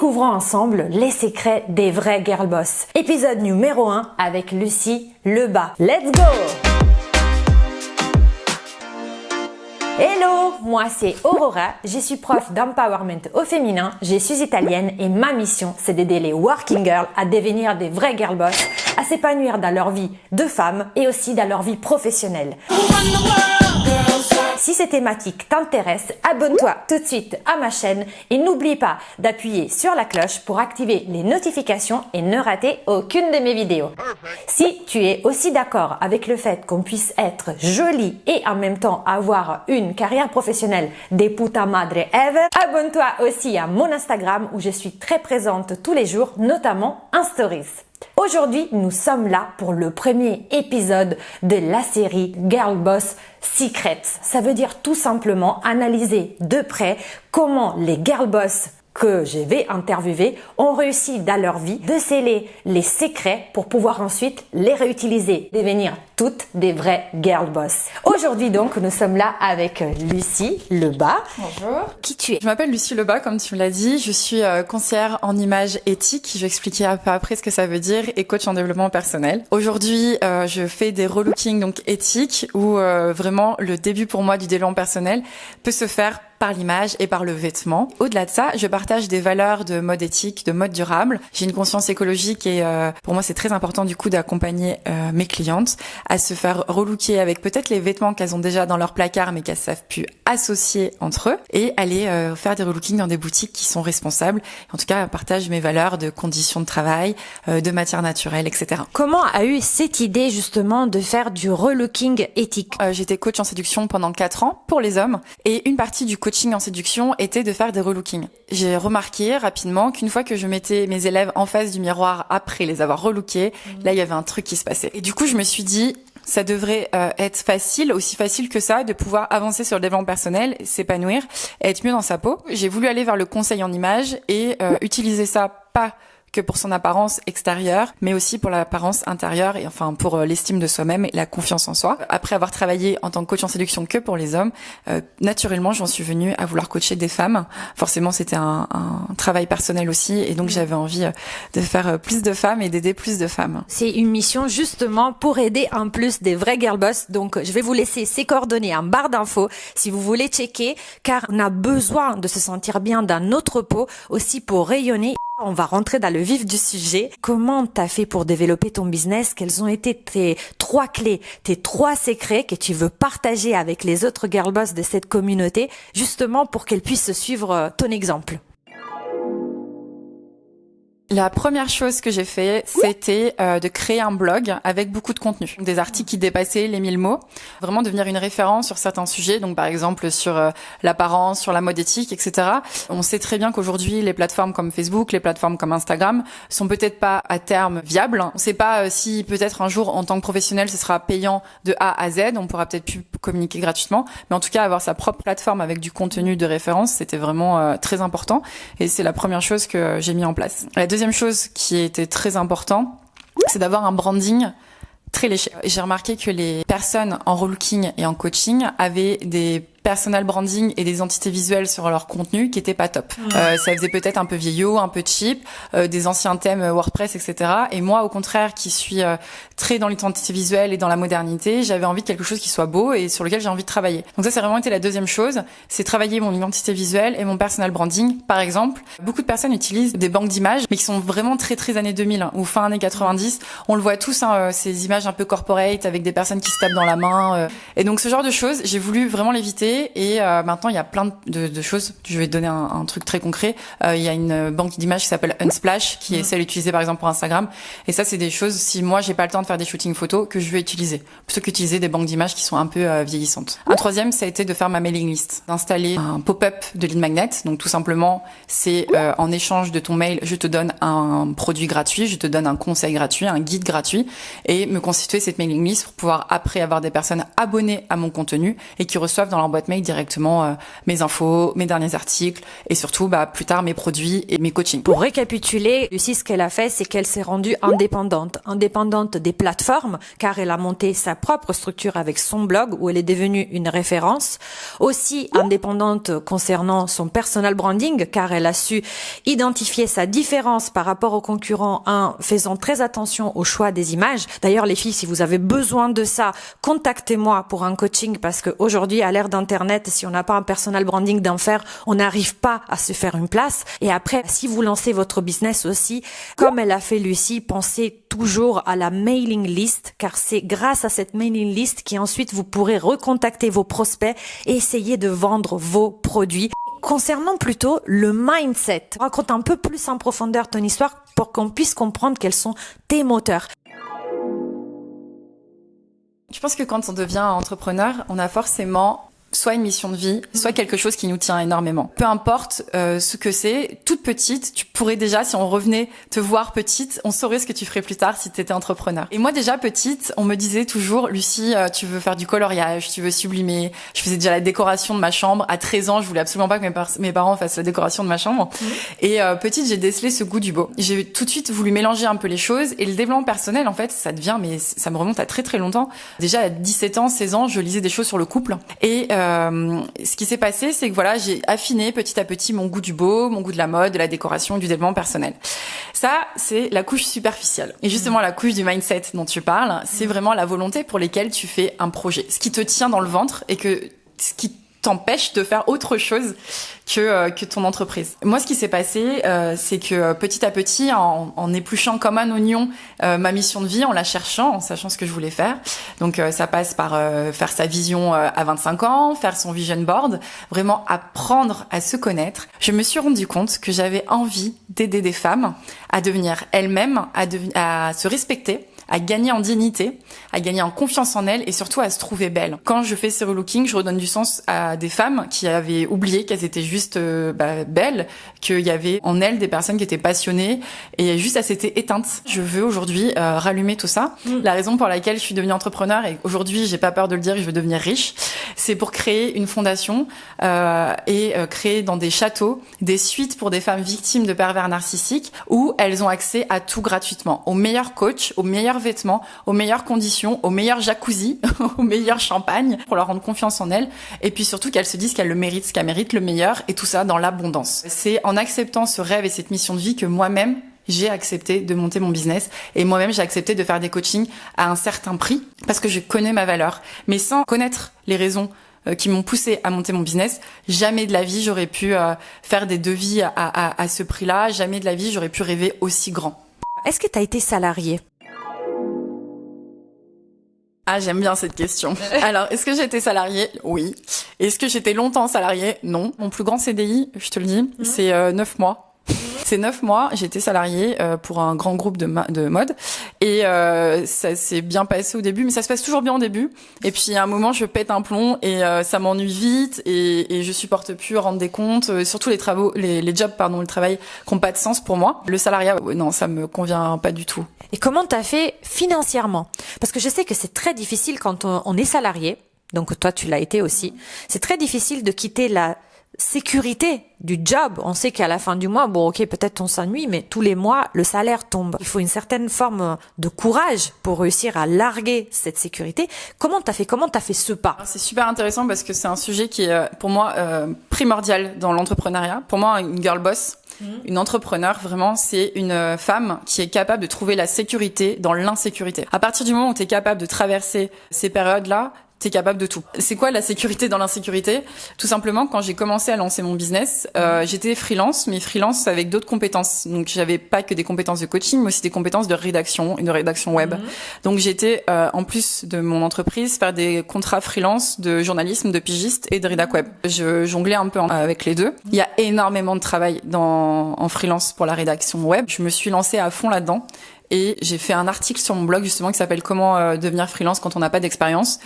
Découvrons ensemble les secrets des vrais girl boss. Épisode numéro 1 avec Lucie Lebas. Let's go! Hello, moi c'est Aurora, je suis prof d'empowerment au féminin, je suis italienne et ma mission c'est d'aider les working girls à devenir des vrais girl boss, à s'épanouir dans leur vie de femme et aussi dans leur vie professionnelle. Si ces thématiques t'intéressent, abonne-toi tout de suite à ma chaîne et n'oublie pas d'appuyer sur la cloche pour activer les notifications et ne rater aucune de mes vidéos. Si tu es aussi d'accord avec le fait qu'on puisse être jolie et en même temps avoir une carrière professionnelle de puta madre ever, abonne-toi aussi à mon Instagram où je suis très présente tous les jours, notamment en stories. Aujourd'hui, nous sommes là pour le premier épisode de la série Girl Boss Secrets. Ça veut dire tout simplement analyser de près comment les girl boss que je vais interviewer ont réussi dans leur vie de sceller les secrets pour pouvoir ensuite les réutiliser, devenir toutes des vraies girl boss. Aujourd'hui donc, nous sommes là avec Lucie Lebas. Bonjour. Qui tu es? Je m'appelle Lucie Lebas, comme tu me l'as dit. Je suis conseillère en image éthique. Je vais expliquer un peu après ce que ça veut dire et coach en développement personnel. Aujourd'hui, je fais des relookings donc éthiques où vraiment le début pour moi du développement personnel peut se faire par l'image et par le vêtement. Au-delà de ça, je partage des valeurs de mode éthique, de mode durable. J'ai une conscience écologique et pour moi, c'est très important du coup d'accompagner mes clientes à se faire relooker avec peut-être les vêtements qu'elles ont déjà dans leur placard mais qu'elles savent plus associer entre eux et aller faire des relookings dans des boutiques qui sont responsables. En tout cas, partage mes valeurs de conditions de travail, de matières naturelles, etc. Comment a eu cette idée justement de faire du relooking éthique? J'étais coach en séduction pendant 4 ans pour les hommes et une partie du coaching en séduction était de faire des relookings. J'ai remarqué rapidement qu'une fois que je mettais mes élèves en face du miroir après les avoir relookés, là il y avait un truc qui se passait. Et du coup je me suis dit, ça devrait être facile, aussi facile que ça, de pouvoir avancer sur le développement personnel, s'épanouir, être mieux dans sa peau. J'ai voulu aller vers le conseil en image et utiliser ça pas que pour son apparence extérieure, mais aussi pour l'apparence intérieure et enfin pour l'estime de soi-même et la confiance en soi. Après avoir travaillé en tant que coach en séduction que pour les hommes, naturellement, j'en suis venue à vouloir coacher des femmes. Forcément, c'était un travail personnel aussi et donc j'avais envie de faire plus de femmes et d'aider plus de femmes. C'est une mission justement pour aider en plus des vrais girl boss. Donc, je vais vous laisser ces coordonnées en barre d'infos si vous voulez checker, car on a besoin de se sentir bien dans notre peau aussi pour rayonner. On va rentrer dans le vif du sujet. Comment t'as fait pour développer ton business? Quelles ont été tes 3 clés, tes 3 secrets que tu veux partager avec les autres girl boss de cette communauté, justement pour qu'elles puissent suivre ton exemple? La première chose que j'ai fait, c'était de créer un blog avec beaucoup de contenu. Des articles qui dépassaient les 1000 mots. Vraiment devenir une référence sur certains sujets. Donc, par exemple, sur l'apparence, sur la mode éthique, etc. On sait très bien qu'aujourd'hui, les plateformes comme Facebook, les plateformes comme Instagram sont peut-être pas à terme viables. On sait pas si peut-être un jour, en tant que professionnel, ce sera payant de A à Z. On pourra peut-être plus communiquer gratuitement. Mais en tout cas, avoir sa propre plateforme avec du contenu de référence, c'était vraiment très important. Et c'est la première chose que j'ai mis en place. La deuxième chose qui était très important, c'est d'avoir un branding très léché. J'ai remarqué que les personnes en relooking et en coaching avaient des personal branding et des entités visuelles sur leur contenu qui étaient pas top. Ça faisait peut-être un peu vieillot, un peu cheap, des anciens thèmes WordPress, etc. Et moi, au contraire, qui suis très dans l'identité visuelle et dans la modernité, j'avais envie de quelque chose qui soit beau et sur lequel j'ai envie de travailler. Donc ça, c'est vraiment été la deuxième chose, c'est travailler mon identité visuelle et mon personal branding. Par exemple, beaucoup de personnes utilisent des banques d'images, mais qui sont vraiment très très années 2000 ou fin années 90. On le voit tous, ces images un peu corporate avec des personnes qui se tapent dans la main. Et donc ce genre de choses, j'ai voulu vraiment l'éviter. Et maintenant il y a plein de choses. Je vais te donner un truc très concret. Il y a une banque d'images qui s'appelle Unsplash, qui est celle utilisée par exemple pour Instagram. Et ça, c'est des choses, si moi j'ai pas le temps de faire des shootings photos, que je vais utiliser plutôt qu'utiliser des banques d'images qui sont un peu vieillissantes. Un troisième, ça a été de faire ma mailing list, d'installer un pop-up de lead magnet. Donc tout simplement, c'est en échange de ton mail, je te donne un produit gratuit, je te donne un conseil gratuit, un guide gratuit, et me constituer cette mailing list pour pouvoir après avoir des personnes abonnées à mon contenu et qui reçoivent dans leur boîte boîte mail directement mes infos, mes derniers articles et surtout plus tard mes produits et mes coachings. Pour récapituler, Lucie, ce qu'elle a fait, c'est qu'elle s'est rendue indépendante des plateformes, car elle a monté sa propre structure avec son blog où elle est devenue une référence. Aussi indépendante concernant son personal branding, car elle a su identifier sa différence par rapport aux concurrents en faisant très attention au choix des images. D'ailleurs, les filles, si vous avez besoin de ça, contactez-moi pour un coaching, parce qu'aujourd'hui, à l'ère d'Internet, si on n'a pas un personal branding d'enfer, on n'arrive pas à se faire une place. Et après, si vous lancez votre business aussi, comme elle a fait Lucie, pensez toujours à la mailing list, car c'est grâce à cette mailing list qu'ensuite vous pourrez recontacter vos prospects et essayer de vendre vos produits. Concernant plutôt le mindset, raconte un peu plus en profondeur ton histoire pour qu'on puisse comprendre quels sont tes moteurs. Je pense que quand on devient entrepreneur, on a forcément soit une mission de vie, soit quelque chose qui nous tient énormément. Peu importe ce que c'est, toute petite, tu pourrais déjà, si on revenait te voir petite, on saurait ce que tu ferais plus tard si tu étais entrepreneur. Et moi déjà petite, on me disait toujours, Lucie, tu veux faire du coloriage, tu veux sublimer. Je faisais déjà la décoration de ma chambre. À 13 ans, je voulais absolument pas que mes parents fassent la décoration de ma chambre. Et petite, j'ai décelé ce goût du beau. J'ai tout de suite voulu mélanger un peu les choses, et le développement personnel, en fait, ça devient, mais ça me remonte à très très longtemps. Déjà à 17 ans, 16 ans, je lisais des choses sur le couple. Et ce qui s'est passé, c'est que voilà, j'ai affiné petit à petit mon goût du beau, mon goût de la mode, de la décoration, du développement personnel. Ça, c'est la couche superficielle. Et justement, la couche du mindset dont tu parles, c'est vraiment la volonté pour laquelle tu fais un projet. Ce qui te tient dans le ventre et ce qui t'empêche de faire autre chose que ton entreprise. Moi, ce qui s'est passé, c'est que petit à petit, en épluchant comme un oignon ma mission de vie, en la cherchant, en sachant ce que je voulais faire. Donc, ça passe par faire sa vision à 25 ans, faire son vision board, vraiment apprendre à se connaître. Je me suis rendu compte que j'avais envie d'aider des femmes à devenir elles-mêmes, à se respecter, à gagner en dignité, à gagner en confiance en elles et surtout à se trouver belles. Quand je fais ces relooking, je redonne du sens à des femmes qui avaient oublié qu'elles étaient juste belles, qu'il y avait en elles des personnes qui étaient passionnées et juste elles s'étaient éteintes. Je veux aujourd'hui rallumer tout ça. La raison pour laquelle je suis devenue entrepreneur et aujourd'hui j'ai pas peur de le dire, je veux devenir riche, c'est pour créer une fondation et créer dans des châteaux des suites pour des femmes victimes de pervers narcissiques où elles ont accès à tout gratuitement, aux meilleurs coachs, aux meilleurs vêtements, aux meilleures conditions, aux meilleurs jacuzzi, au meilleur champagne, pour leur rendre confiance en elles, et puis surtout qu'elles se disent qu'elles le méritent, qu'elles méritent le meilleur, et tout ça dans l'abondance. C'est en acceptant ce rêve et cette mission de vie que moi-même, j'ai accepté de monter mon business, et moi-même j'ai accepté de faire des coachings à un certain prix, parce que je connais ma valeur. Mais sans connaître les raisons qui m'ont poussé à monter mon business, jamais de la vie j'aurais pu faire des devis à ce prix-là, jamais de la vie j'aurais pu rêver aussi grand. Est-ce que tu as été salariée ? Ah, j'aime bien cette question. Alors, est-ce que j'étais salariée ? Oui. Est-ce que j'étais longtemps salariée ? Non. Mon plus grand CDI, je te le dis, c'est 9 mois. C'est 9 mois, j'ai été salariée pour un grand groupe de mode et ça s'est bien passé au début, mais ça se passe toujours bien au début. Et puis à un moment, je pète un plomb et ça m'ennuie vite et je supporte plus rendre des comptes, surtout les jobs, le travail qui n'ont pas de sens pour moi. Le salariat, non, ça me convient pas du tout. Et comment t'as fait financièrement ? Parce que je sais que c'est très difficile quand on est salarié, donc toi tu l'as été aussi, c'est très difficile de quitter la sécurité du job. On sait qu'à la fin du mois, bon ok, peut-être on s'ennuie, mais tous les mois, le salaire tombe. Il faut une certaine forme de courage pour réussir à larguer cette sécurité. Comment t'as fait ce pas ? C'est super intéressant parce que c'est un sujet qui est pour moi primordial dans l'entrepreneuriat. Pour moi, une girl boss, une entrepreneur, vraiment, c'est une femme qui est capable de trouver la sécurité dans l'insécurité. À partir du moment où tu es capable de traverser ces périodes-là, t'es capable de tout. C'est quoi la sécurité dans l'insécurité ? Tout simplement, quand j'ai commencé à lancer mon business, j'étais freelance, mais freelance avec d'autres compétences. Donc, j'avais pas que des compétences de coaching, mais aussi des compétences de rédaction et de rédaction web. Donc, j'étais, en plus de mon entreprise, faire des contrats freelance de journalisme, de pigiste et de rédac web. Je jonglais un peu avec les deux. Il y a énormément de travail en freelance pour la rédaction web. Je me suis lancée à fond là-dedans. Et j'ai fait un article sur mon blog justement qui s'appelle Comment devenir freelance quand on n'a pas d'expérience,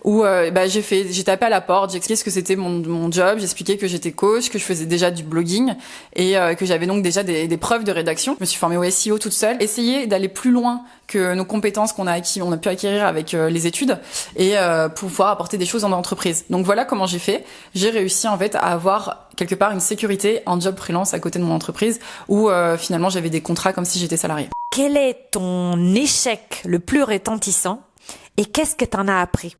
où j'ai tapé à la porte, j'ai expliqué ce que c'était mon job, j'ai expliqué que j'étais coach, que je faisais déjà du blogging et que j'avais donc déjà des preuves de rédaction. Je me suis formée au SEO toute seule, essayer d'aller plus loin que nos compétences qu'on a pu acquérir avec les études et pouvoir apporter des choses dans l'entreprise. Donc voilà comment j'ai fait. J'ai réussi en fait à avoir quelque part une sécurité, un job freelance à côté de mon entreprise où finalement j'avais des contrats comme si j'étais salarié. Quel est ton échec le plus retentissant et qu'est-ce que t'en as appris?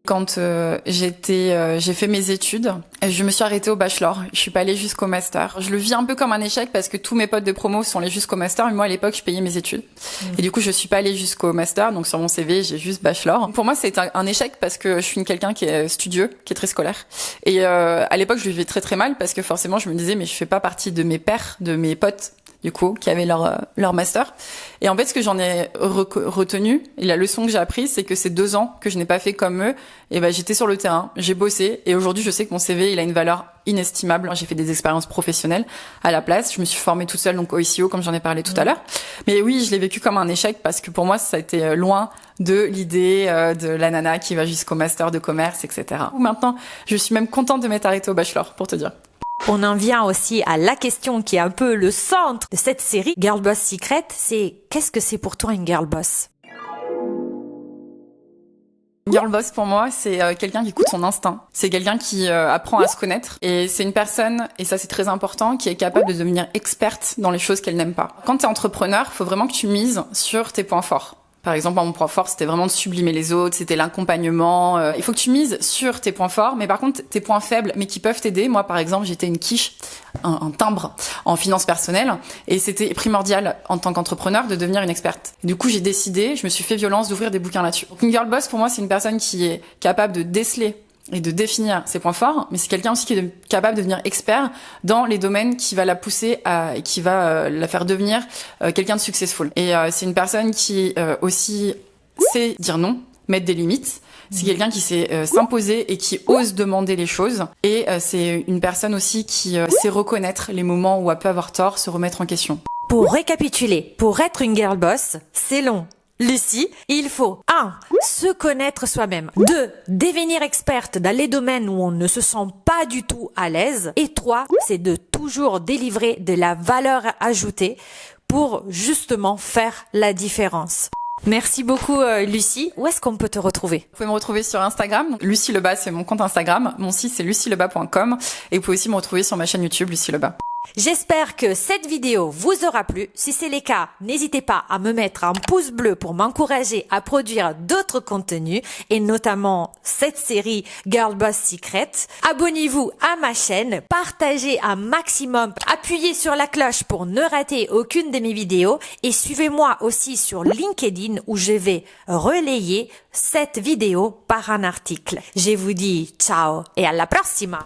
Quand j'ai fait mes études, je me suis arrêtée au bachelor. Je suis pas allée jusqu'au master. Je le vis un peu comme un échec parce que tous mes potes de promo sont allés jusqu'au master, mais moi à l'époque je payais mes études. Et du coup je suis pas allée jusqu'au master, donc sur mon CV j'ai juste bachelor. Pour moi c'est un échec parce que je suis quelqu'un qui est studieux, qui est très scolaire. Et à l'époque je le vivais très très mal parce que forcément je me disais mais je fais pas partie de mes pairs, de mes potes du coup, qui avaient leur master. Et en fait, ce que j'en ai retenu, et la leçon que j'ai apprise, c'est que ces 2 ans que je n'ai pas fait comme eux, et ben, j'étais sur le terrain, j'ai bossé, et aujourd'hui, je sais que mon CV, il a une valeur inestimable. J'ai fait des expériences professionnelles à la place. Je me suis formée toute seule, donc au ICO, comme j'en ai parlé tout à l'heure. Mais oui, je l'ai vécu comme un échec parce que pour moi, ça a été loin de l'idée de la nana qui va jusqu'au master de commerce, etc. Maintenant, je suis même contente de m'être arrêtée au bachelor, pour te dire. On en vient aussi à la question qui est un peu le centre de cette série, Girl Boss Secret, c'est qu'est-ce que c'est pour toi une girl boss? Girl boss pour moi, c'est quelqu'un qui écoute son instinct. C'est quelqu'un qui apprend à se connaître. Et c'est une personne, et ça c'est très important, qui est capable de devenir experte dans les choses qu'elle n'aime pas. Quand t'es entrepreneur, faut vraiment que tu mises sur tes points forts. Par exemple, mon point fort, c'était vraiment de sublimer les autres, c'était l'accompagnement. Il faut que tu mises sur tes points forts, mais par contre, tes points faibles, mais qui peuvent t'aider. Moi, par exemple, j'étais une quiche, un timbre en finance personnelle, et c'était primordial en tant qu'entrepreneur de devenir une experte. Du coup, j'ai décidé, je me suis fait violence d'ouvrir des bouquins là-dessus. Donc, une girl boss, pour moi, c'est une personne qui est capable de déceler et de définir ses points forts, mais c'est quelqu'un aussi qui est capable de devenir expert dans les domaines qui va la pousser et qui va la faire devenir quelqu'un de successful. Et c'est une personne qui aussi sait dire non, mettre des limites. C'est quelqu'un qui sait s'imposer et qui ose demander les choses. Et c'est une personne aussi qui sait reconnaître les moments où elle peut avoir tort, se remettre en question. Pour récapituler, pour être une girl boss, c'est long. Lucie, il faut 1. Se connaître soi-même. 2. Devenir experte dans les domaines où on ne se sent pas du tout à l'aise. Et 3. C'est de toujours délivrer de la valeur ajoutée pour justement faire la différence. Merci beaucoup Lucie. Où est-ce qu'on peut te retrouver? Vous pouvez me retrouver sur Instagram. Lucie Lebas, c'est mon compte Instagram. Mon site, c'est lucielebas.com. Et vous pouvez aussi me retrouver sur ma chaîne YouTube, Lucie Lebas. J'espère que cette vidéo vous aura plu. Si c'est le cas, n'hésitez pas à me mettre un pouce bleu pour m'encourager à produire d'autres contenus et notamment cette série Girl Boss Secret. Abonnez-vous à ma chaîne, partagez un maximum, appuyez sur la cloche pour ne rater aucune de mes vidéos et suivez-moi aussi sur LinkedIn où je vais relayer cette vidéo par un article. Je vous dis ciao et à la prossima!